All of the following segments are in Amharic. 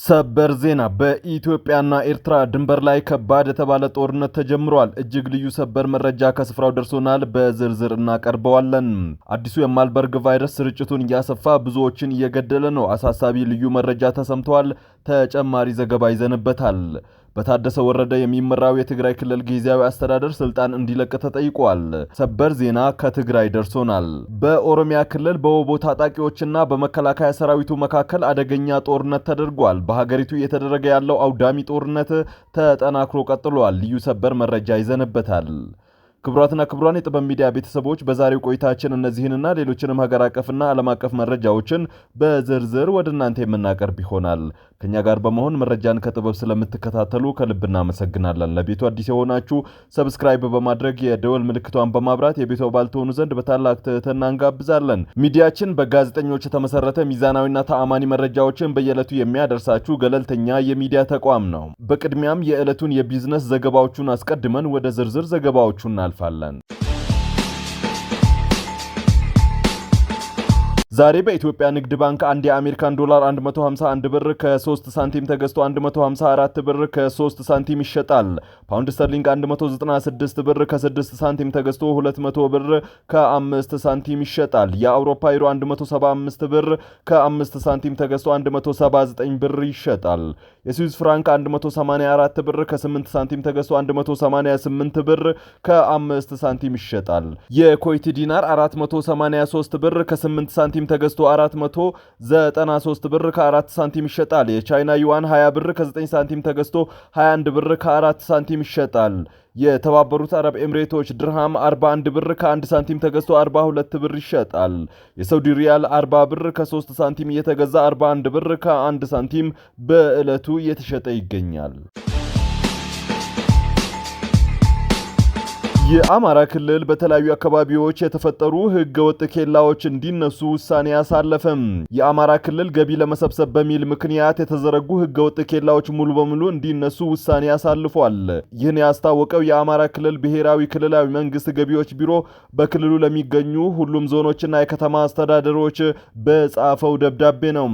ሰበር ዜና በኢትዮጵያና ኤርትራ ድንበር ላይ ከባድ የተባለ ጦርነት ተጀምሯል። እጅግ ልዩ ሰበር መረጃ ከስፍራው ደርሶናል፣ በዝርዝር እናቀርበዋለን። አዲሱ የማርበርግ ቫይረስ ስርጭቱን እያሰፋ ብዙዎችን እየገደለ ነው። አሳሳቢ ልዩ መረጃ ተሰምቷል። ተጨማሪ ዘገባ ይዘንበታል። በታደሰ ወረደ የሚመራው የትግራይ ክልል ጊዜያዊ አስተዳደር ስልጣን እንዲለቅ ተጠይቋል። ሰበር ዜና ከትግራይ ደርሶናል። በኦሮሚያ ክልል በወቦ ታጣቂዎችና በመከላከያ ሰራዊቱ መካከል አደገኛ ጦርነት ተደርጓል። በሀገሪቱ እየተደረገ ያለው አውዳሚ ጦርነት ተጠናክሮ ቀጥሏል። ልዩ ሰበር መረጃ ይዘንበታል። ክቡራትና ክቡራን የጥበብ ሚዲያ ቤተሰቦች በዛሬው ቆይታችን እነዚህንና ሌሎችንም ሀገር አቀፍና ዓለም አቀፍ መረጃዎችን በዝርዝር ወደ እናንተ የምናቀርብ ይሆናል። ከኛ ጋር በመሆን መረጃን ከጥበብ ስለምትከታተሉ ከልብ እናመሰግናለን። ለቤቱ አዲስ የሆናችሁ ሰብስክራይብ በማድረግ የደወል ምልክቷን በማብራት የቤቱ አባል ትሆኑ ዘንድ በታላቅ ትህትና እንጋብዛለን። ሚዲያችን በጋዜጠኞች የተመሰረተ ሚዛናዊና ተአማኒ መረጃዎችን በየዕለቱ የሚያደርሳችሁ ገለልተኛ የሚዲያ ተቋም ነው። በቅድሚያም የዕለቱን የቢዝነስ ዘገባዎቹን አስቀድመን ወደ ዝርዝር ዘገባዎቹ እናልፋለን። ዛሬ በኢትዮጵያ ንግድ ባንክ አንድ የአሜሪካን ዶላር 151 ብር ከ3 ሳንቲም ተገዝቶ 154 ብር ከ3 ሳንቲም ይሸጣል። ፓውንድ ስተርሊንግ 196 ብር ከ6 ሳንቲም ተገዝቶ 200 ብር ከ5 ሳንቲም ይሸጣል። የአውሮፓ ዩሮ 175 ብር ከ5 ሳንቲም ተገዝቶ 179 ብር ይሸጣል። የስዊዝ ፍራንክ 184 ብር ከ8 ሳንቲም ተገዝቶ 188 ብር ከ5 ሳንቲም ይሸጣል። የኩዌት ዲናር 483 ብር ከ8 ሳንቲም ተገዝቶ 493 ብር ከ4 ሳንቲም ይሸጣል። የቻይና ዩዋን 20 ብር ከ9 ሳንቲም ተገዝቶ 21 ብር ከ4 ሳንቲም ይሸጣል። የተባበሩት አረብ ኤምሬቶች ድርሃም 41 ብር ከ1 ሳንቲም ተገዝቶ 42 ብር ይሸጣል። የሳውዲ ሪያል 40 ብር ከ3 ሳንቲም እየተገዛ 41 ብር ከ1 ሳንቲም በዕለቱ እየተሸጠ ይገኛል። የአማራ ክልል በተለያዩ አካባቢዎች የተፈጠሩ ህገወጥ ኬላዎች እንዲነሱ ውሳኔ ያሳለፈም። የአማራ ክልል ገቢ ለመሰብሰብ በሚል ምክንያት የተዘረጉ ህገወጥ ኬላዎች ሙሉ በሙሉ እንዲነሱ ውሳኔ ያሳልፏል። ይህን ያስታወቀው የአማራ ክልል ብሔራዊ ክልላዊ መንግስት ገቢዎች ቢሮ በክልሉ ለሚገኙ ሁሉም ዞኖችና የከተማ አስተዳደሮች በጻፈው ደብዳቤ ነው።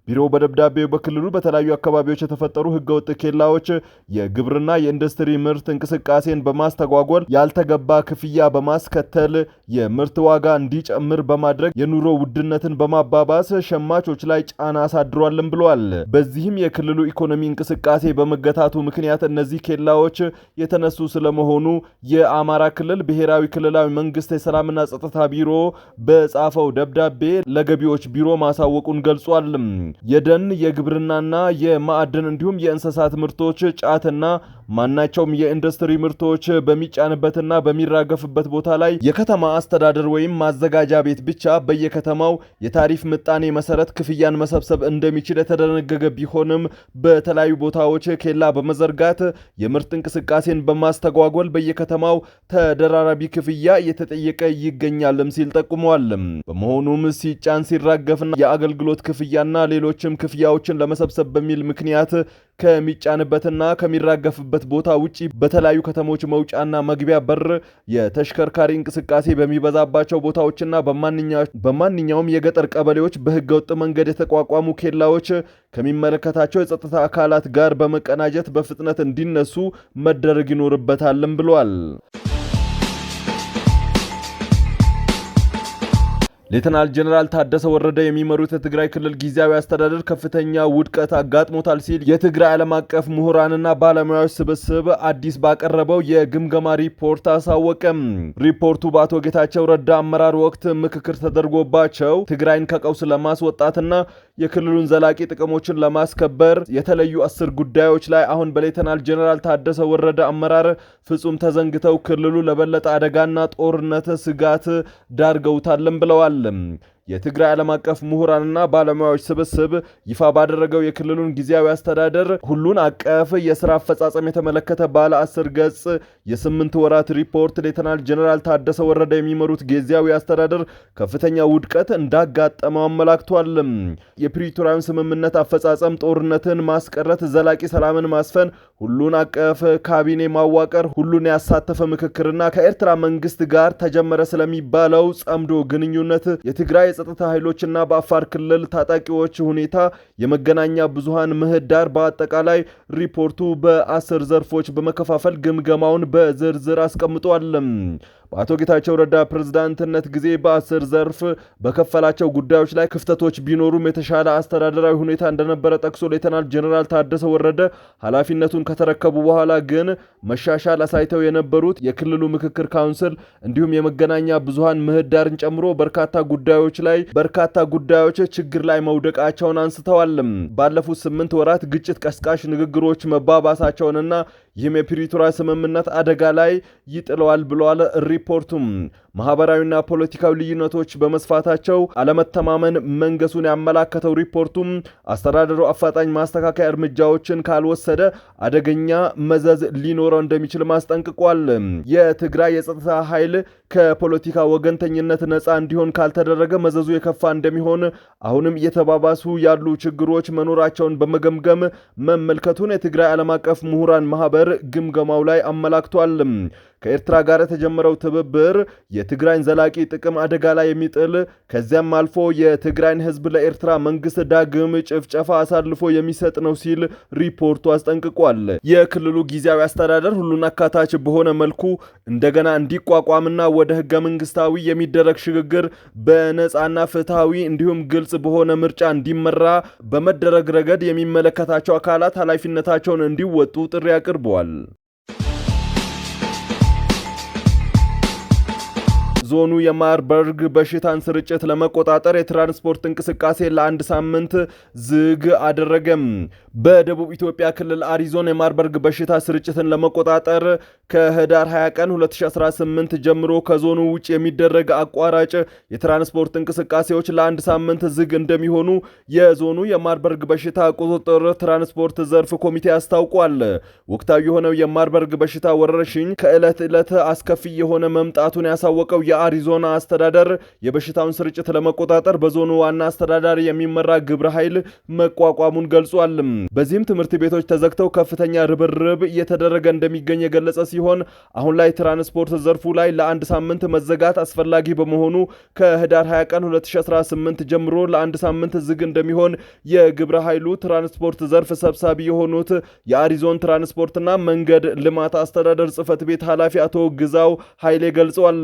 ቢሮው በደብዳቤው በክልሉ በተለያዩ አካባቢዎች የተፈጠሩ ህገወጥ ኬላዎች የግብርና የኢንዱስትሪ ምርት እንቅስቃሴን በማስተጓጎል ያልተገባ ክፍያ በማስከተል የምርት ዋጋ እንዲጨምር በማድረግ የኑሮ ውድነትን በማባባስ ሸማቾች ላይ ጫና አሳድሯልም ብሏል። በዚህም የክልሉ ኢኮኖሚ እንቅስቃሴ በመገታቱ ምክንያት እነዚህ ኬላዎች የተነሱ ስለመሆኑ የአማራ ክልል ብሔራዊ ክልላዊ መንግስት የሰላምና ጸጥታ ቢሮ በጻፈው ደብዳቤ ለገቢዎች ቢሮ ማሳወቁን ገልጿል። የደን የግብርናና የማዕድን እንዲሁም የእንስሳት ምርቶች ጫትና ማናቸውም የኢንዱስትሪ ምርቶች በሚጫንበትና በሚራገፍበት ቦታ ላይ የከተማ አስተዳደር ወይም ማዘጋጃ ቤት ብቻ በየከተማው የታሪፍ ምጣኔ መሰረት ክፍያን መሰብሰብ እንደሚችል የተደነገገ ቢሆንም በተለያዩ ቦታዎች ኬላ በመዘርጋት የምርት እንቅስቃሴን በማስተጓጎል በየከተማው ተደራራቢ ክፍያ እየተጠየቀ ይገኛልም ሲል ጠቁመዋል። በመሆኑም ሲጫን ሲራገፍና የአገልግሎት ክፍያና ሌሎችም ክፍያዎችን ለመሰብሰብ በሚል ምክንያት ከሚጫንበትና ከሚራገፍበት ቦታ ውጪ በተለያዩ ከተሞች መውጫና መግቢያ በር የተሽከርካሪ እንቅስቃሴ በሚበዛባቸው ቦታዎችና በማንኛውም የገጠር ቀበሌዎች በህገወጥ መንገድ የተቋቋሙ ኬላዎች ከሚመለከታቸው የጸጥታ አካላት ጋር በመቀናጀት በፍጥነት እንዲነሱ መደረግ ይኖርበታልም ብሏል። ሌተናል ጀነራል ታደሰ ወረደ የሚመሩት የትግራይ ክልል ጊዜያዊ አስተዳደር ከፍተኛ ውድቀት አጋጥሞታል ሲል የትግራይ ዓለም አቀፍ ምሁራንና ባለሙያዎች ስብስብ አዲስ ባቀረበው የግምገማ ሪፖርት አሳወቀም። ሪፖርቱ በአቶ ጌታቸው ረዳ አመራር ወቅት ምክክር ተደርጎባቸው ትግራይን ከቀውስ ለማስወጣትና የክልሉን ዘላቂ ጥቅሞችን ለማስከበር የተለዩ 10 ጉዳዮች ላይ አሁን በሌተናል ጀነራል ታደሰ ወረደ አመራር ፍጹም ተዘንግተው ክልሉ ለበለጠ አደጋና ጦርነት ስጋት ዳርገውታልም ብለዋል። የትግራይ ዓለም አቀፍ ምሁራንና ባለሙያዎች ስብስብ ይፋ ባደረገው የክልሉን ጊዜያዊ አስተዳደር ሁሉን አቀፍ የሥራ አፈጻጸም የተመለከተ ባለ 10 ገጽ የ8 ወራት ሪፖርት ሌተናል ጀነራል ታደሰ ወረደ የሚመሩት ጊዜያዊ አስተዳደር ከፍተኛ ውድቀት እንዳጋጠመው አመላክቷል። የፕሪቶሪያን ስምምነት አፈጻጸም ጦርነትን ማስቀረት፣ ዘላቂ ሰላምን ማስፈን፣ ሁሉን አቀፍ ካቢኔ ማዋቀር፣ ሁሉን ያሳተፈ ምክክርና ከኤርትራ መንግስት ጋር ተጀመረ ስለሚባለው ጸምዶ ግንኙነት፣ የትግራይ የጸጥታ ኃይሎችና በአፋር ክልል ታጣቂዎች ሁኔታ፣ የመገናኛ ብዙሃን ምህዳር፣ በአጠቃላይ ሪፖርቱ በ10 ዘርፎች በመከፋፈል ግምገማውን በዝርዝር አስቀምጧል። በአቶ ጌታቸው ረዳ ፕሬዝዳንትነት ጊዜ በ10 ዘርፍ በከፈላቸው ጉዳዮች ላይ ክፍተቶች ቢኖሩም የተሻለ አስተዳደራዊ ሁኔታ እንደነበረ ጠቅሶ ሌተናል ጄኔራል ታደሰ ወረደ ኃላፊነቱን ከተረከቡ በኋላ ግን መሻሻል አሳይተው የነበሩት የክልሉ ምክክር ካውንስል እንዲሁም የመገናኛ ብዙሃን ምህዳርን ጨምሮ በርካታ ጉዳዮች ችግር ላይ መውደቃቸውን አንስተዋል። ባለፉት 8 ወራት ግጭት ቀስቃሽ ንግግሮች መባባሳቸውንና ይህም የፕሪቶሪያ ስምምነት አደጋ ላይ ይጥለዋል ብለዋል። ሪፖርቱም ማህበራዊና ፖለቲካዊ ልዩነቶች በመስፋታቸው አለመተማመን መንገሱን ያመላከተው ሪፖርቱም አስተዳደሩ አፋጣኝ ማስተካከያ እርምጃዎችን ካልወሰደ አደገኛ መዘዝ ሊኖረው እንደሚችል ማስጠንቅቋል። የትግራይ የጸጥታ ኃይል ከፖለቲካ ወገንተኝነት ነፃ እንዲሆን ካልተደረገ መዘዙ የከፋ እንደሚሆን አሁንም እየተባባሱ ያሉ ችግሮች መኖራቸውን በመገምገም መመልከቱን የትግራይ ዓለም አቀፍ ምሁራን ማህበር ግምገማው ላይ አመላክቷል። ከኤርትራ ጋር የተጀመረው ትብብር የትግራይን ዘላቂ ጥቅም አደጋ ላይ የሚጥል ከዚያም አልፎ የትግራይን ሕዝብ ለኤርትራ መንግስት ዳግም ጭፍጨፋ አሳልፎ የሚሰጥ ነው ሲል ሪፖርቱ አስጠንቅቋል። የክልሉ ጊዜያዊ አስተዳደር ሁሉን አካታች በሆነ መልኩ እንደገና እንዲቋቋምና ወደ ህገ መንግስታዊ የሚደረግ ሽግግር በነጻና ፍትሃዊ እንዲሁም ግልጽ በሆነ ምርጫ እንዲመራ በመደረግ ረገድ የሚመለከታቸው አካላት ኃላፊነታቸውን እንዲወጡ ጥሪ አቅርበዋል። ዞኑ የማርበርግ በሽታን ስርጭት ለመቆጣጠር የትራንስፖርት እንቅስቃሴ ለአንድ ሳምንት ዝግ አደረገም። በደቡብ ኢትዮጵያ ክልል አሪዞን የማርበርግ በሽታ ስርጭትን ለመቆጣጠር ከህዳር 20 ቀን 2018 ጀምሮ ከዞኑ ውጭ የሚደረግ አቋራጭ የትራንስፖርት እንቅስቃሴዎች ለአንድ ሳምንት ዝግ እንደሚሆኑ የዞኑ የማርበርግ በሽታ ቁጥጥር ትራንስፖርት ዘርፍ ኮሚቴ አስታውቋል። ወቅታዊ የሆነው የማርበርግ በሽታ ወረርሽኝ ከዕለት ዕለት አስከፊ የሆነ መምጣቱን ያሳወቀው የአሪዞና አስተዳደር የበሽታውን ስርጭት ለመቆጣጠር በዞኑ ዋና አስተዳዳሪ የሚመራ ግብረ ኃይል መቋቋሙን ገልጿል። በዚህም ትምህርት ቤቶች ተዘግተው ከፍተኛ ርብርብ እየተደረገ እንደሚገኝ የገለጸ ሲሆን አሁን ላይ ትራንስፖርት ዘርፉ ላይ ለአንድ ሳምንት መዘጋት አስፈላጊ በመሆኑ ከህዳር 20 ቀን 2018 ጀምሮ ለአንድ ሳምንት ዝግ እንደሚሆን የግብረ ኃይሉ ትራንስፖርት ዘርፍ ሰብሳቢ የሆኑት የአሪዞን ትራንስፖርትና መንገድ ልማት አስተዳደር ጽሕፈት ቤት ኃላፊ አቶ ግዛው ኃይሌ ገልጸዋል።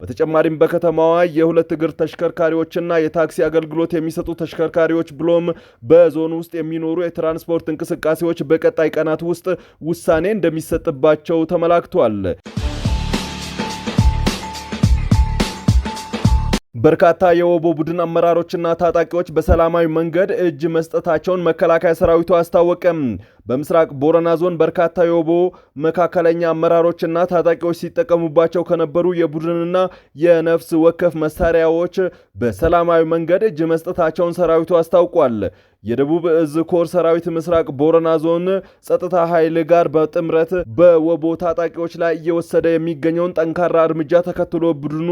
በተጨማሪም በከተማዋ የሁለት እግር ተሽከርካሪዎችና የታክሲ አገልግሎት የሚሰጡ ተሽከርካሪዎች ብሎም በዞኑ ውስጥ የሚኖሩ የትራንስፖርት እንቅስቃሴዎች በቀጣይ ቀናት ውስጥ ውሳኔ እንደሚሰጥባቸው ተመላክቷል። በርካታ የወቦ ቡድን አመራሮችና ታጣቂዎች በሰላማዊ መንገድ እጅ መስጠታቸውን መከላከያ ሰራዊቱ አስታወቀም። በምስራቅ ቦረና ዞን በርካታ የወቦ መካከለኛ አመራሮችና ታጣቂዎች ሲጠቀሙባቸው ከነበሩ የቡድንና የነፍስ ወከፍ መሳሪያዎች በሰላማዊ መንገድ እጅ መስጠታቸውን ሰራዊቱ አስታውቋል። የደቡብ እዝ ኮር ሰራዊት ምስራቅ ቦረና ዞን ጸጥታ ኃይል ጋር በጥምረት በወቦ ታጣቂዎች ላይ እየወሰደ የሚገኘውን ጠንካራ እርምጃ ተከትሎ ቡድኑ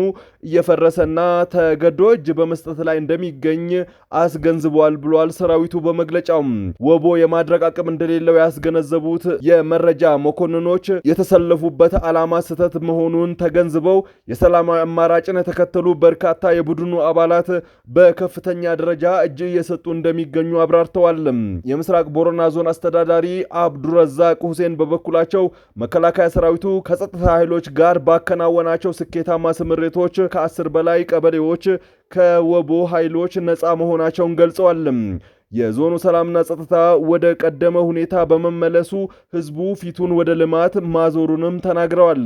እየፈረሰና ተገዶ እጅ በመስጠት ላይ እንደሚገኝ አስገንዝቧል ብሏል። ሰራዊቱ በመግለጫው ወቦ የማድረግ አቅም እንደሌለው ያስገነዘቡት የመረጃ መኮንኖች የተሰለፉበት ዓላማ ስህተት መሆኑን ተገንዝበው የሰላማዊ አማራጭን የተከተሉ በርካታ የቡድኑ አባላት በከፍተኛ ደረጃ እጅ እየሰጡ እንደሚገኙ አብራርተዋል። የምስራቅ ቦረና ዞን አስተዳዳሪ አብዱረዛቅ ሁሴን በበኩላቸው መከላከያ ሰራዊቱ ከጸጥታ ኃይሎች ጋር ባከናወናቸው ስኬታማ ስምሪቶች ከ10 በላይ ቀበሌዎች ከወቦ ኃይሎች ነፃ መሆናቸውን ገልጸዋል። የዞኑ ሰላምና ጸጥታ ወደ ቀደመ ሁኔታ በመመለሱ ህዝቡ ፊቱን ወደ ልማት ማዞሩንም ተናግረዋል።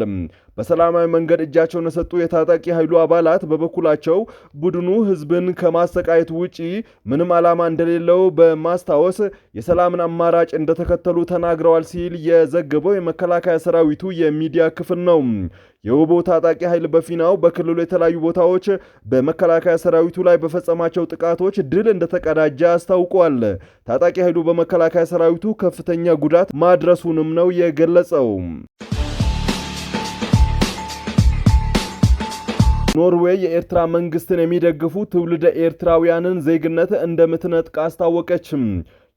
በሰላማዊ መንገድ እጃቸውን የሰጡ የታጣቂ ኃይሉ አባላት በበኩላቸው ቡድኑ ህዝብን ከማሰቃየት ውጪ ምንም ዓላማ እንደሌለው በማስታወስ የሰላምን አማራጭ እንደተከተሉ ተናግረዋል ሲል የዘገበው የመከላከያ ሰራዊቱ የሚዲያ ክፍል ነው። የወቦ ታጣቂ ኃይል በፊናው በክልሉ የተለያዩ ቦታዎች በመከላከያ ሰራዊቱ ላይ በፈጸማቸው ጥቃቶች ድል እንደተቀዳጀ አስታውቋል። ታጣቂ ኃይሉ በመከላከያ ሰራዊቱ ከፍተኛ ጉዳት ማድረሱንም ነው የገለጸው። ኖርዌይ የኤርትራ መንግስትን የሚደግፉ ትውልደ ኤርትራውያንን ዜግነት እንደምትነጥቅ አስታወቀች።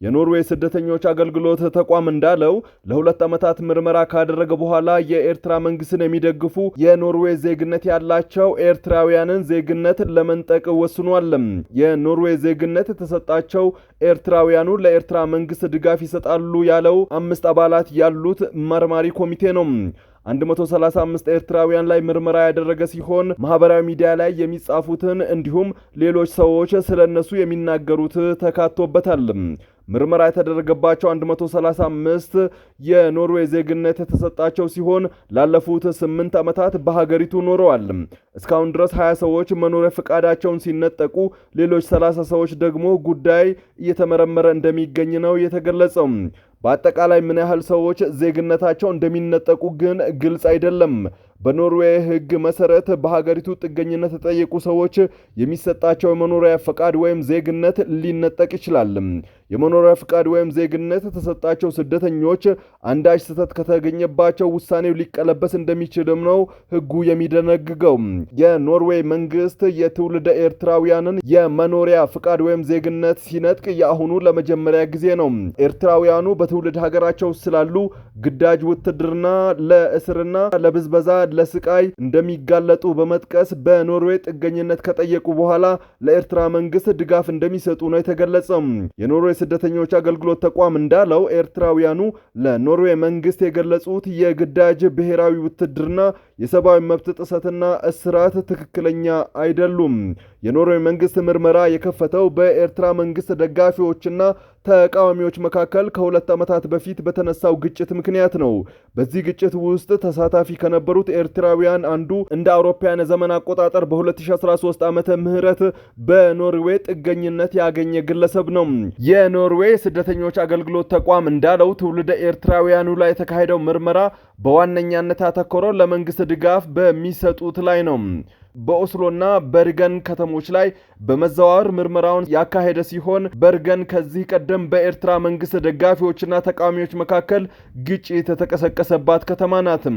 የኖርዌይ ስደተኞች አገልግሎት ተቋም እንዳለው ለ2 ዓመታት ምርመራ ካደረገ በኋላ የኤርትራ መንግስትን የሚደግፉ የኖርዌይ ዜግነት ያላቸው ኤርትራውያንን ዜግነት ለመንጠቅ ወስኗል። የኖርዌይ ዜግነት የተሰጣቸው ኤርትራውያኑ ለኤርትራ መንግስት ድጋፍ ይሰጣሉ ያለው 5 አባላት ያሉት መርማሪ ኮሚቴ ነው። 135 ኤርትራውያን ላይ ምርመራ ያደረገ ሲሆን ማህበራዊ ሚዲያ ላይ የሚጻፉትን እንዲሁም ሌሎች ሰዎች ስለነሱ የሚናገሩት ተካቶበታል። ምርመራ የተደረገባቸው 135 የኖርዌይ ዜግነት የተሰጣቸው ሲሆን ላለፉት 8 ዓመታት በሀገሪቱ ኖረዋል። እስካሁን ድረስ 20 ሰዎች መኖሪያ ፈቃዳቸውን ሲነጠቁ፣ ሌሎች 30 ሰዎች ደግሞ ጉዳይ እየተመረመረ እንደሚገኝ ነው የተገለጸው። በአጠቃላይ ምን ያህል ሰዎች ዜግነታቸው እንደሚነጠቁ ግን ግልጽ አይደለም። በኖርዌይ ሕግ መሰረት በሀገሪቱ ጥገኝነት የተጠየቁ ሰዎች የሚሰጣቸው የመኖሪያ ፈቃድ ወይም ዜግነት ሊነጠቅ ይችላል። የመኖሪያ ፈቃድ ወይም ዜግነት የተሰጣቸው ስደተኞች አንዳች ስህተት ከተገኘባቸው ውሳኔው ሊቀለበስ እንደሚችልም ነው ሕጉ የሚደነግገው። የኖርዌይ መንግስት የትውልደ ኤርትራውያንን የመኖሪያ ፈቃድ ወይም ዜግነት ሲነጥቅ የአሁኑ ለመጀመሪያ ጊዜ ነው። ኤርትራውያኑ በትውልድ ሀገራቸው ስላሉ ግዳጅ ውትድርና፣ ለእስርና ለብዝበዛ ለስቃይ እንደሚጋለጡ በመጥቀስ በኖርዌይ ጥገኝነት ከጠየቁ በኋላ ለኤርትራ መንግስት ድጋፍ እንደሚሰጡ ነው የተገለጸው። የኖርዌይ ስደተኞች አገልግሎት ተቋም እንዳለው ኤርትራውያኑ ለኖርዌይ መንግስት የገለጹት የግዳጅ ብሔራዊ ውትድርና የሰብአዊ መብት ጥሰትና እስራት ትክክለኛ አይደሉም። የኖርዌይ መንግስት ምርመራ የከፈተው በኤርትራ መንግስት ደጋፊዎችና ተቃዋሚዎች መካከል ከ2 ዓመታት በፊት በተነሳው ግጭት ምክንያት ነው። በዚህ ግጭት ውስጥ ተሳታፊ ከነበሩት ኤርትራውያን አንዱ እንደ አውሮፓውያን ዘመን አቆጣጠር በ2013 ዓመተ ምህረት በኖርዌይ ጥገኝነት ያገኘ ግለሰብ ነው። የኖርዌይ ስደተኞች አገልግሎት ተቋም እንዳለው ትውልደ ኤርትራውያኑ ላይ የተካሄደው ምርመራ በዋነኛነት ያተኮረው ለመንግስት ድጋፍ በሚሰጡት ላይ ነው። በኦስሎና በርገን ከተሞች ላይ በመዘዋወር ምርመራውን ያካሄደ ሲሆን በርገን ከዚህ ቀደም በኤርትራ መንግስት ደጋፊዎችና ተቃዋሚዎች መካከል ግጭት የተቀሰቀሰባት ከተማ ናት።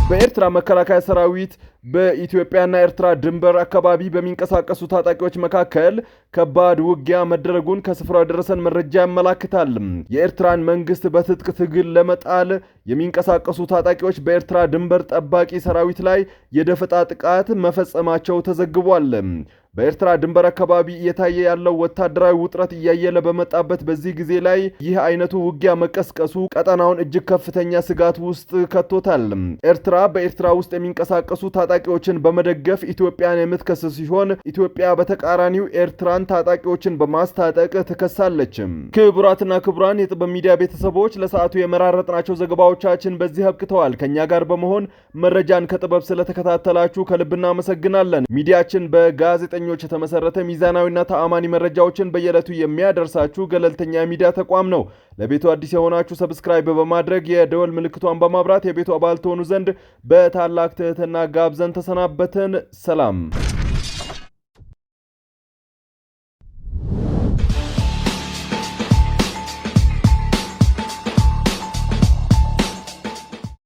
በኤርትራ መከላከያ ሰራዊት በኢትዮጵያና ኤርትራ ድንበር አካባቢ በሚንቀሳቀሱ ታጣቂዎች መካከል ከባድ ውጊያ መደረጉን ከስፍራው የደረሰን መረጃ ያመላክታል። የኤርትራን መንግስት በትጥቅ ትግል ለመጣል የሚንቀሳቀሱ ታጣቂዎች በኤርትራ ድንበር ጠባቂ ሰራዊት ላይ የደፈጣ ጥቃት መፈጸማቸው ተዘግቧል። በኤርትራ ድንበር አካባቢ እየታየ ያለው ወታደራዊ ውጥረት እያየለ በመጣበት በዚህ ጊዜ ላይ ይህ አይነቱ ውጊያ መቀስቀሱ ቀጠናውን እጅግ ከፍተኛ ስጋት ውስጥ ከቶታል። ኤርትራ በኤርትራ ውስጥ የሚንቀሳቀሱ ታጣቂዎችን በመደገፍ ኢትዮጵያን የምትከስ ሲሆን ኢትዮጵያ በተቃራኒው ኤርትራን ታጣቂዎችን በማስታጠቅ ትከሳለች። ክቡራትና ክቡራን የጥበብ ሚዲያ ቤተሰቦች ለሰዓቱ የመራረጥናቸው ዘገባዎቻችን በዚህ አብቅተዋል። ከኛ ጋር በመሆን መረጃን ከጥበብ ስለተከታተላችሁ ከልብ እናመሰግናለን። ሚዲያችን በጋዜጠኞች የተመሰረተ ሚዛናዊና ተአማኒ መረጃዎችን በየዕለቱ የሚያደርሳችሁ ገለልተኛ ሚዲያ ተቋም ነው። ለቤቱ አዲስ የሆናችሁ ሰብስክራይብ በማድረግ የደወል ምልክቷን በማብራት የቤቱ አባል ትሆኑ ዘንድ በታላቅ ትህትና ጋብዘን ተሰናበትን። ሰላም።